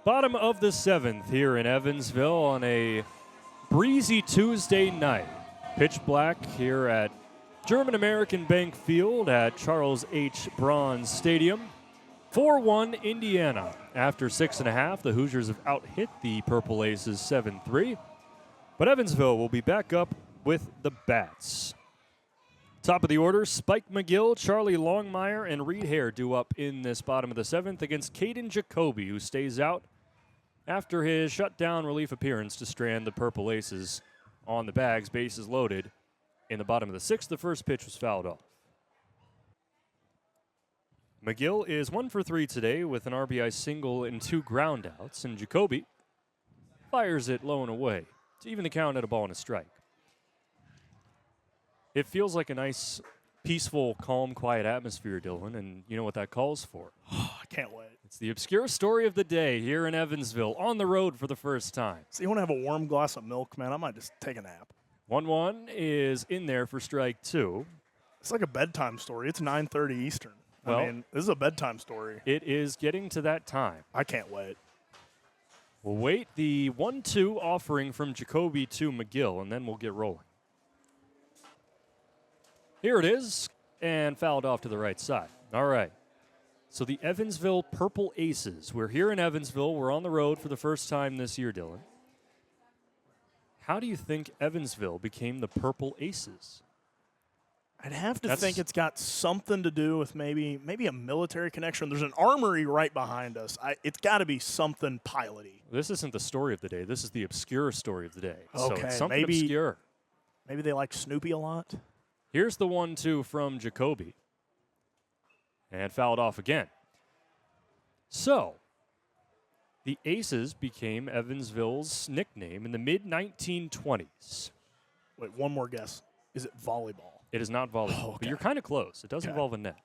Bottom of the 7th here in Evansville on a breezy Tuesday night. Pitch black here at German American Bank Field at Charles H. Braun Stadium. 4-1 Indiana. After 6.5, the Hoosiers have out-hit the Purple Aces 7-3. But Evansville will be back up with the Bats. Top of the order, Spike McGill, Charlie Longmire, and Reed Hare due up in this bottom of the 7th against Caden Jacoby, who stays out after his shutdown relief appearance to strand the Purple Aces on the bags, bases loaded. In the bottom of the 6th, the first pitch was fouled off. McGill is 1 for 3 today with an RBI single and 2 groundouts, and Jacoby fires it low and away to even the count at a ball and a strike. It feels like a nice, peaceful, calm, quiet atmosphere, Dylan, and you know what that calls for. I can't wait. It's the obscure story of the day here in Evansville, on the road for the first time. So you want to have a warm glass of milk, man? I might just take a nap. 1-1 is in there for strike 2. It's like a bedtime story. It's 9:30 Eastern. Well, I mean, this is a bedtime story. It is getting to that time. I can't wait. We'll wait the 1-2 offering from Jacoby to McGill, and then we'll get rolling. Here it is, and fouled off to the right side. All right. So the Evansville Purple Aces. We're here in Evansville. We're on the road for the first time this year, Dylan. How do you think Evansville became the Purple Aces? I'd have to think it's got something to do with maybe a military connection. There's an armory right behind us. It's got to be something piloty. This isn't the story of the day. This is the obscure story of the day. Okay, so it's something obscure. Maybe they like Snoopy a lot. Here's the 1-2 from Jacoby. And fouled off again. So, the Aces became Evansville's nickname in the mid-1920s. Wait, one more guess. Is it volleyball? It is not volleyball, okay. But you're kind of close. It does involve a net.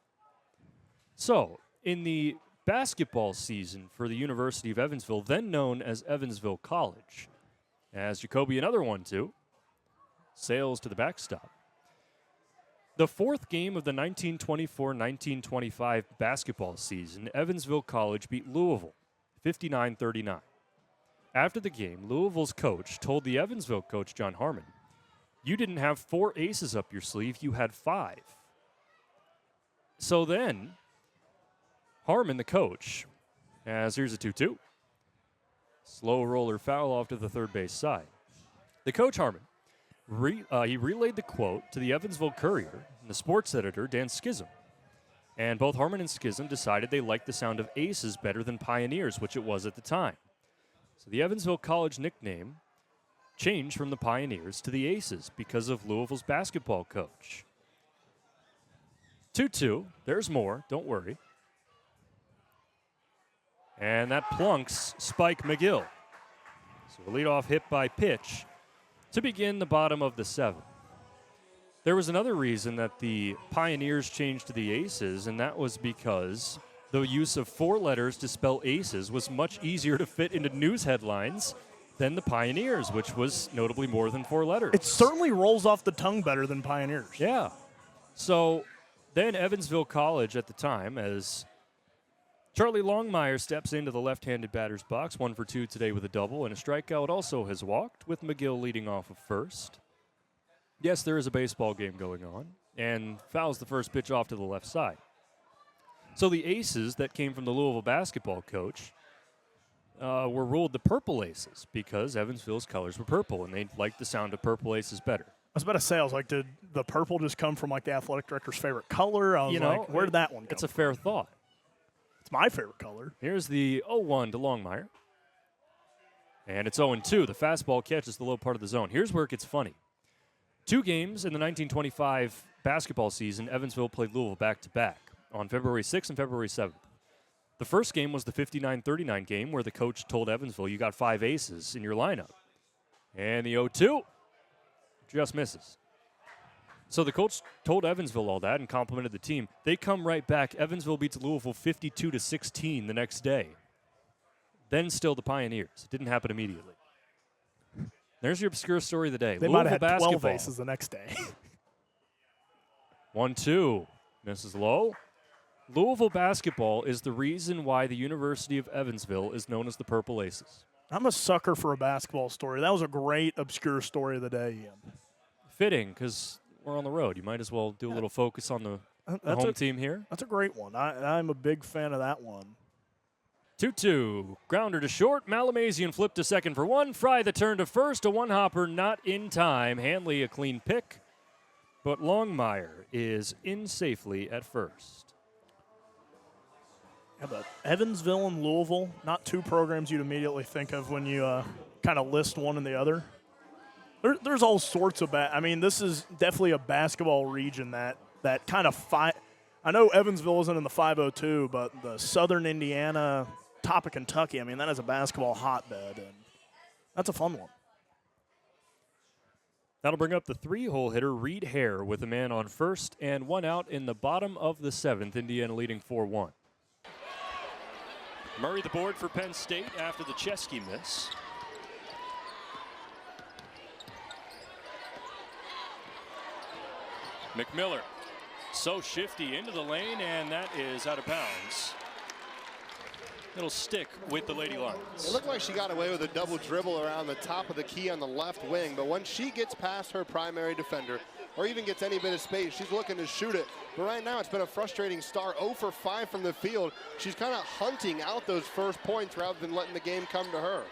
So, in the basketball season for the University of Evansville, then known as Evansville College, as Jacoby, another 1-2, sails to the backstop. The fourth game of the 1924-1925 basketball season, Evansville College beat Louisville 59-39. After the game, Louisville's coach told the Evansville coach, John Harmon, "You didn't have 4 aces up your sleeve, you had 5. So then, Harmon, the coach, here's a 2-2. Slow roller foul off to the third base side. The coach, Harmon, he relayed the quote to the Evansville Courier and the sports editor, Dan Schism. And both Harmon and Schism decided they liked the sound of aces better than Pioneers, which it was at the time. So the Evansville College nickname changed from the Pioneers to the Aces because of Louisville's basketball coach. 2-2. There's more. Don't worry. And that plunks Spike McGill. So a leadoff hit by pitch to begin the bottom of the 7th. There was another reason that the Pioneers changed to the Aces, and that was because the use of 4 letters to spell aces was much easier to fit into news headlines than the Pioneers, which was notably more than 4 letters. It certainly rolls off the tongue better than Pioneers. Yeah. So then Evansville College at the time, as Charlie Longmire steps into the left-handed batter's box, 1 for 2 today with a double and a strikeout, also has walked, with McGill leading off of first. Yes, there is a baseball game going on, and fouls the first pitch off to the left side. So the Aces that came from the Louisville basketball coach were ruled the Purple Aces because Evansville's colors were purple, and they liked the sound of Purple Aces better. I was about to say, did the purple just come from like the athletic director's favorite color? I was where did that one come It's a from? fair thought. It's my favorite color. Here's the 0-1 to Longmire. And it's 0-2. The fastball catches the low part of the zone. Here's where it gets funny. 2 games in the 1925 basketball season, Evansville played Louisville back-to-back on February 6th and February 7th. The first game was the 59-39 game where the coach told Evansville, you got 5 aces in your lineup. And the 0-2 just misses. So the coach told Evansville all that and complimented the team. They come right back. Evansville beats Louisville 52-16 the next day. Then still the Pioneers. It didn't happen immediately. There's your obscure story of the day. They Louisville might have had 12 basketball. aces the next day. 1-2. Misses low. Louisville basketball is the reason why the University of Evansville is known as the Purple Aces. I'm a sucker for a basketball story. That was a great obscure story of the day, Ian. Fitting, because we're on the road. You might as well do a little focus on the home team here. That's a great one. I'm a big fan of that one. 2-2. Grounder to short. Malamazian flip to second for one. Fry the turn to first. A one-hopper not in time. Hanley a clean pick. But Longmire is in safely at first. Yeah, but Evansville and Louisville, not two programs you'd immediately think of when you kind of list one and the other. There's all sorts of this is definitely a basketball region that kind of I know Evansville isn't in the 502, but the southern Indiana, top of Kentucky, that is a basketball hotbed, and that's a fun one. That'll bring up the three-hole hitter, Reed Hare, with a man on first and one out in the bottom of the seventh. Indiana leading 4-1. Murray the board for Penn State after the Chesky miss. McMiller, so shifty into the lane, and that is out of bounds. It'll stick with the Lady Lions. It looked like she got away with a double dribble around the top of the key on the left wing, but when she gets past her primary defender, or even gets any bit of space, she's looking to shoot it. But right now, it's been a frustrating start. 0 for 5 from the field. She's kind of hunting out those first points rather than letting the game come to her.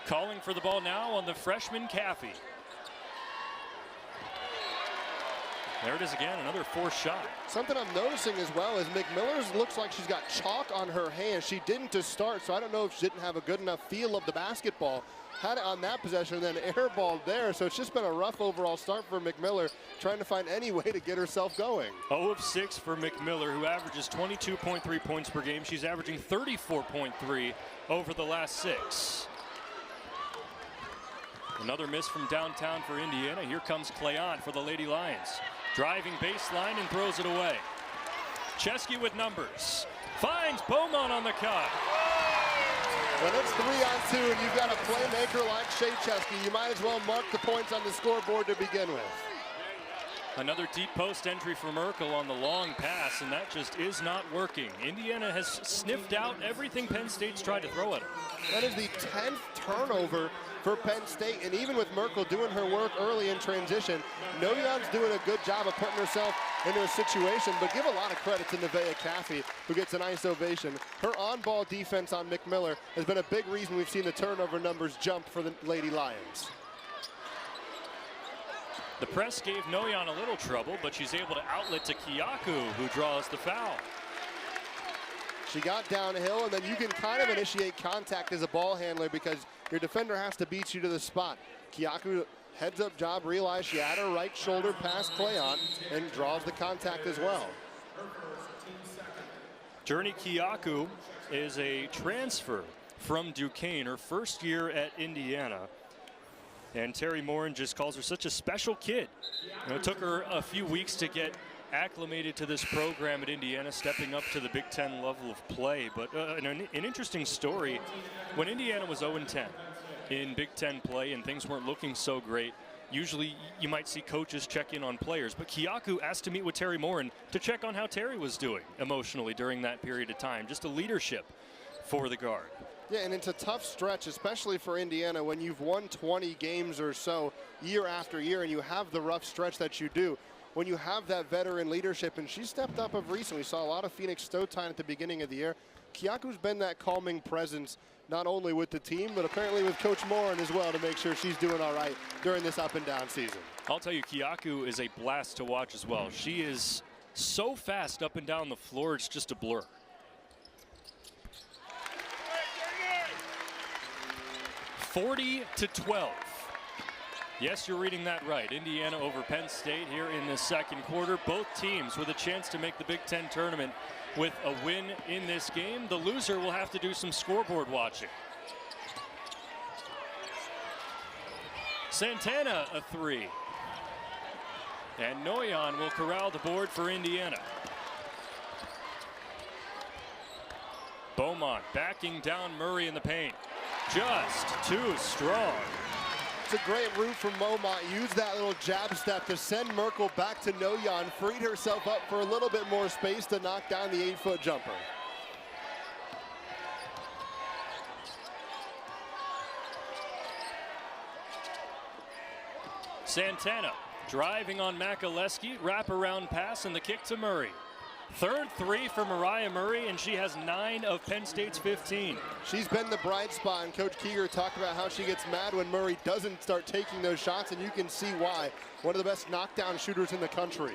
Calling for the ball now on the freshman Caffey. There it is again, another forced shot. Something I'm noticing as well is McMiller's looks like she's got chalk on her hands. She didn't to start, so I don't know if she didn't have a good enough feel of the basketball. Had it on that possession, then airballed there. So it's just been a rough overall start for McMiller, trying to find any way to get herself going. 0 of 6 for McMiller, who averages 22.3 points per game. She's averaging 34.3 over the last 6. Another miss from downtown for Indiana. Here comes Cleon for the Lady Lions. Driving baseline and throws it away. Chesky with numbers. Finds Beaumont on the cut. When it's 3-on-2 and you've got a playmaker like Shea Chesky, you might as well mark the points on the scoreboard to begin with. Another deep post entry for Merkel on the long pass, and that just is not working. Indiana has sniffed out everything Penn State's tried to throw at them. That is the 10th turnover for Penn State, and even with Merkel doing her work early in transition, Noyan's doing a good job of putting herself into a situation, but give a lot of credit to Nevaeh Caffey, who gets a nice ovation. Her on-ball defense on McMiller has been a big reason we've seen the turnover numbers jump for the Lady Lions. The press gave Noyan a little trouble, but she's able to outlet to Kiyaku, who draws the foul. She got downhill, and then you can kind of initiate contact as a ball handler because your defender has to beat you to the spot. Kiyaku, heads-up job, realized she had her right shoulder past Cleon and draws the contact as well. Journey Kiyaku is a transfer from Duquesne, her first year at Indiana. And Terry Morin just calls her such a special kid. It took her a few weeks to get acclimated to this program at Indiana, stepping up to the Big Ten level of play. But an interesting story, when Indiana was 0-10 in Big Ten play and things weren't looking so great, usually you might see coaches check in on players. But Kiyaku asked to meet with Terry Morin to check on how Terry was doing emotionally during that period of time. Just a leadership for the guard. Yeah, and it's a tough stretch, especially for Indiana, when you've won 20 games or so year after year and you have the rough stretch that you do. When you have that veteran leadership, and she stepped up of recent. We saw a lot of Phoenix Stoughton at the beginning of the year. Kiyaku's been that calming presence, not only with the team, but apparently with Coach Morin as well, to make sure she's doing all right during this up and down season. I'll tell you, Kiyaku is a blast to watch as well. She is so fast up and down the floor, it's just a blur. (40-12). Yes, you're reading that right. Indiana over Penn State here in the second quarter. Both teams with a chance to make the Big Ten tournament with a win in this game. The loser will have to do some scoreboard watching. Santana a three. And Noyan will corral the board for Indiana. Beaumont backing down Murray in the paint. Just too strong. It's a great route from Momot. Used that little jab step to send Merkel back to No-Yan. Freed herself up for a little bit more space to knock down the 8-foot jumper. Santana driving on Makaleski, wraparound pass, and the kick to Murray. Third three for Mariah Murray, and she has 9 of Penn State's 15. She's been the bright spot, and Coach Keeger talked about how she gets mad when Murray doesn't start taking those shots, and you can see why. One of the best knockdown shooters in the country.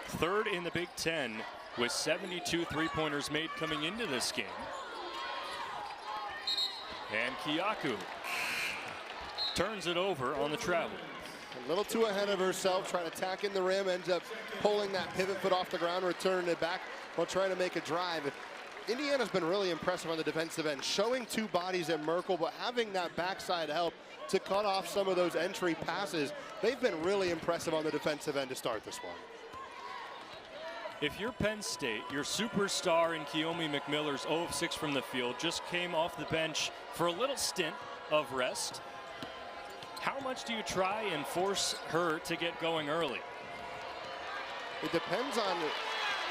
Third in the Big Ten with 72 three-pointers made coming into this game. And Kiyaku turns it over on the travel. A little too ahead of herself, trying to tack in the rim, ends up pulling that pivot foot off the ground, returning it back while trying to make a drive. Indiana's been really impressive on the defensive end, showing 2 bodies at Merkel, but having that backside help to cut off some of those entry passes. They've been really impressive on the defensive end to start this one. If you're Penn State, your superstar in Kiyomi McMiller's 0 of 6 from the field, just came off the bench for a little stint of rest. How much do you try and force her to get going early? It depends on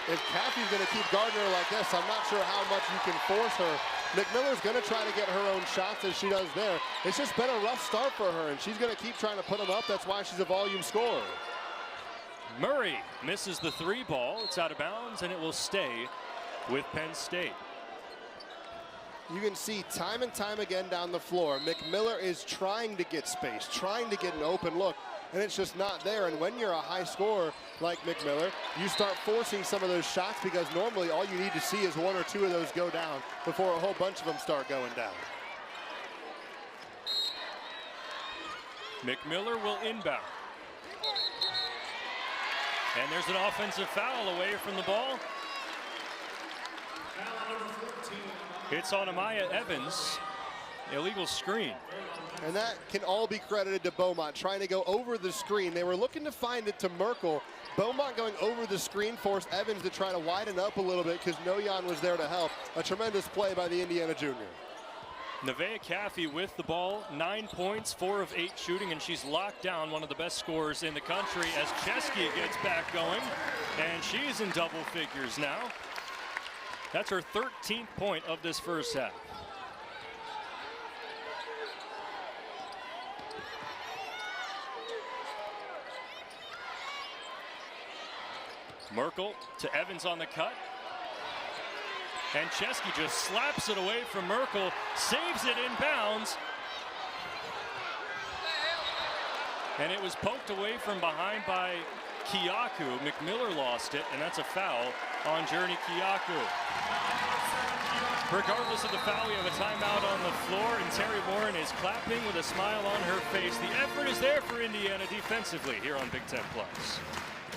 if Caffey's going to keep guarding her like this. I'm not sure how much you can force her. McMiller's going to try to get her own shots as she does there. It's just been a rough start for her, and she's going to keep trying to put them up. That's why she's a volume scorer. Murray misses the 3 ball. It's out of bounds, and it will stay with Penn State. You can see time and time again down the floor, McMiller is trying to get space, trying to get an open look, and it's just not there. And when you're a high scorer like McMiller, you start forcing some of those shots because normally all you need to see is 1 or 2 of those go down before a whole bunch of them start going down. McMiller will inbound. And there's an offensive foul away from the ball. It's on Amaya Evans. Illegal screen. And that can all be credited to Beaumont, trying to go over the screen. They were looking to find it to Merkel. Beaumont going over the screen forced Evans to try to widen up a little bit because No-Yan was there to help. A tremendous play by the Indiana junior. Nevaeh Caffey with the ball, 9 points, 4 of 8 shooting, and she's locked down, one of the best scorers in the country as Chesky gets back going, and she's in double figures now. That's her 13th point of this first half. Merkel to Evans on the cut. And Chesky just slaps it away from Merkel, saves it in bounds. And it was poked away from behind by Kiyaku. McMiller lost it, and that's a foul on Journey Kiyaku. Regardless of the foul, we have a timeout on the floor, and Terry Warren is clapping with a smile on her face. The effort is there for Indiana defensively here on Big Ten Plus.